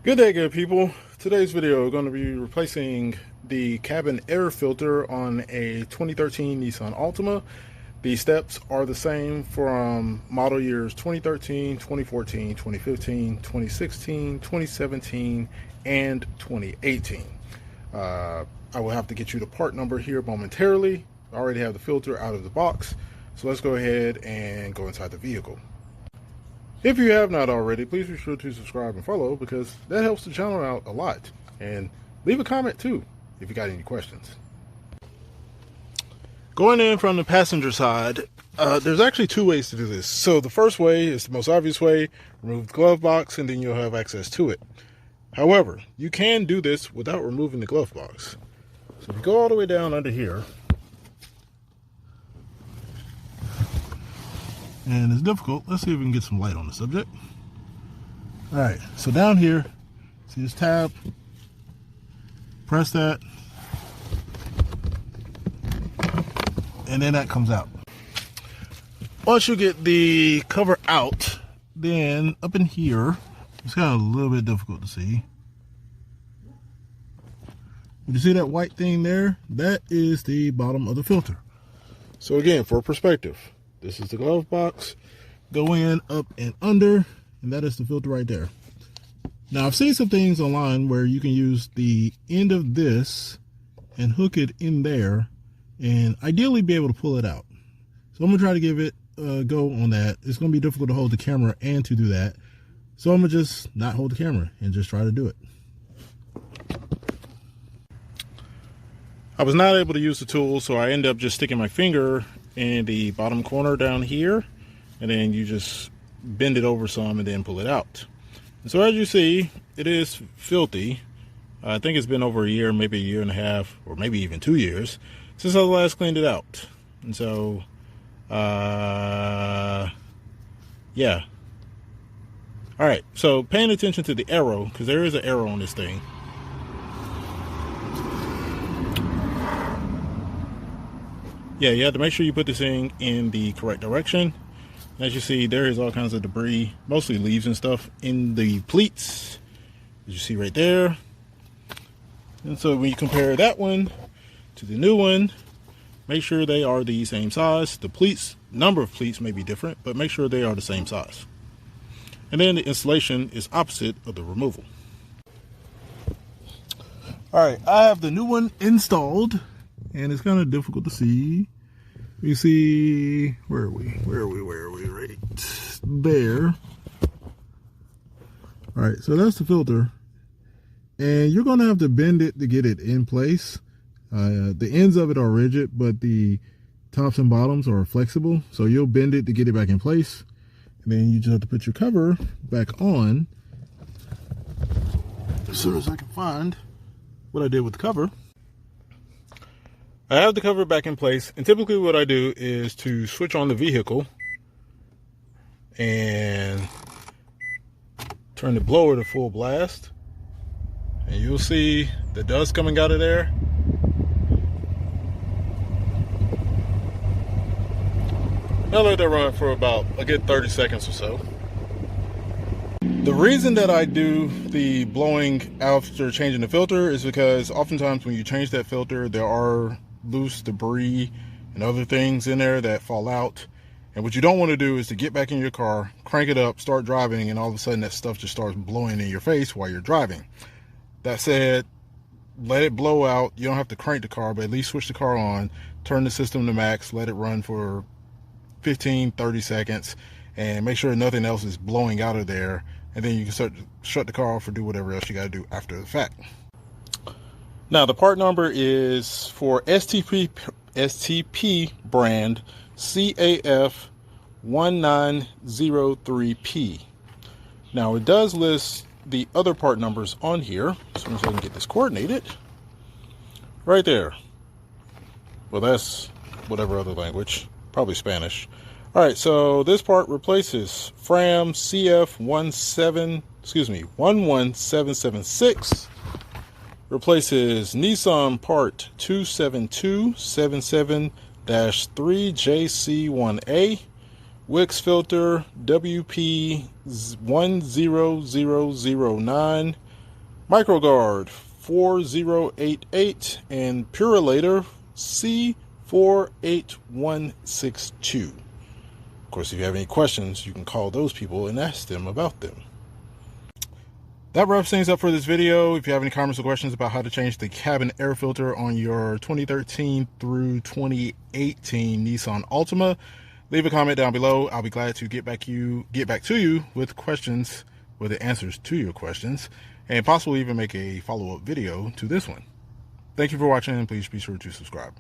Good day, good people. Today's video is going to be replacing the cabin air filter on a 2013 Nissan Altima. The steps are the same from model years 2013, 2014, 2015, 2016, 2017, and 2018. I will have to get you the part number here momentarily. I already have the filter out of the box, so let's go ahead and go inside the vehicle. If you have not already, please be sure to subscribe and follow, because that helps the channel out a lot. And leave a comment too if you got any questions. Going in from the passenger side, there's actually two ways to do this. So the first way is the most obvious way: remove the glove box and then you'll have access to it. However, you can do this without removing the glove box. So if you go all the way down under here, and it's difficult. Let's see if we can get some light on the subject. All right, so down here, see this tab? Press that, and then that comes out. Once you get the cover out, then up in here, it's kind of a little bit difficult to see. You see that white thing there? That is the bottom of the filter. So again, for perspective, this is the glove box. Go in, up and under, and that is the filter right there. Now, I've seen some things online where you can use the end of this and hook it in there and ideally be able to pull it out. So I'm gonna try to give it a go on that. It's gonna be difficult to hold the camera and to do that. So I'm gonna just not hold the camera and just try to do it. I was not able to use the tool, so I ended up just sticking my finger in the bottom corner down here, and then you just bend it over some and then pull it out. And so as you see, it is filthy. I think it's been over a year, maybe a year and a half, or maybe even 2 years since I last cleaned it out. And so yeah. All right, so paying attention to the arrow, because there is an arrow on this thing. Yeah, you have to make sure you put this thing in the correct direction. As you see, there is all kinds of debris, mostly leaves and stuff, in the pleats, as you see right there. And so when you compare that one to the new one, make sure they are the same size. The pleats, number of pleats may be different, but make sure they are the same size. And then the installation is opposite of the removal. All right, I have the new one installed, and it's kind of difficult to see. You see, where are we? Right there. All right, so that's the filter. And you're gonna have to bend it to get it in place. The ends of it are rigid, but the tops and bottoms are flexible. So you'll bend it to get it back in place. And then you just have to put your cover back on. As soon as I can find what I did with the cover. I have the cover back in place, and typically what I do is to switch on the vehicle and turn the blower to full blast, and you'll see the dust coming out of there. I'll let that run for about a good 30 seconds or so. The reason that I do the blowing after changing the filter is because oftentimes when you change that filter, there are loose debris and other things in there that fall out. And what you don't want to do is to get back in your car, crank it up, start driving, and all of a sudden that stuff just starts blowing in your face while you're driving. That said, let it blow out. You don't have to crank the car, but at least switch the car on, turn the system to max, let it run for 15-30 seconds, and make sure nothing else is blowing out of there. And then you can start to shut the car off or do whatever else you got to do after the fact. Now, the part number is for STP brand CAF 1903P. Now, it does list the other part numbers on here. As soon as I can get this coordinated. Right there. Well, that's whatever other language. Probably Spanish. All right, so this part replaces Fram CF 11776. Replaces Nissan part 27277-3JC1A, Wix filter WP10009, MicroGuard 4088, and Purolator C48162. Of course, if you have any questions, you can call those people and ask them about them. That wraps things up for this video. If you have any comments or questions about how to change the cabin air filter on your 2013 through 2018 Nissan Altima, leave a comment down below. I'll be glad to get back to you with questions, with the answers to your questions, and possibly even make a follow-up video to this one. Thank you for watching, and please be sure to subscribe.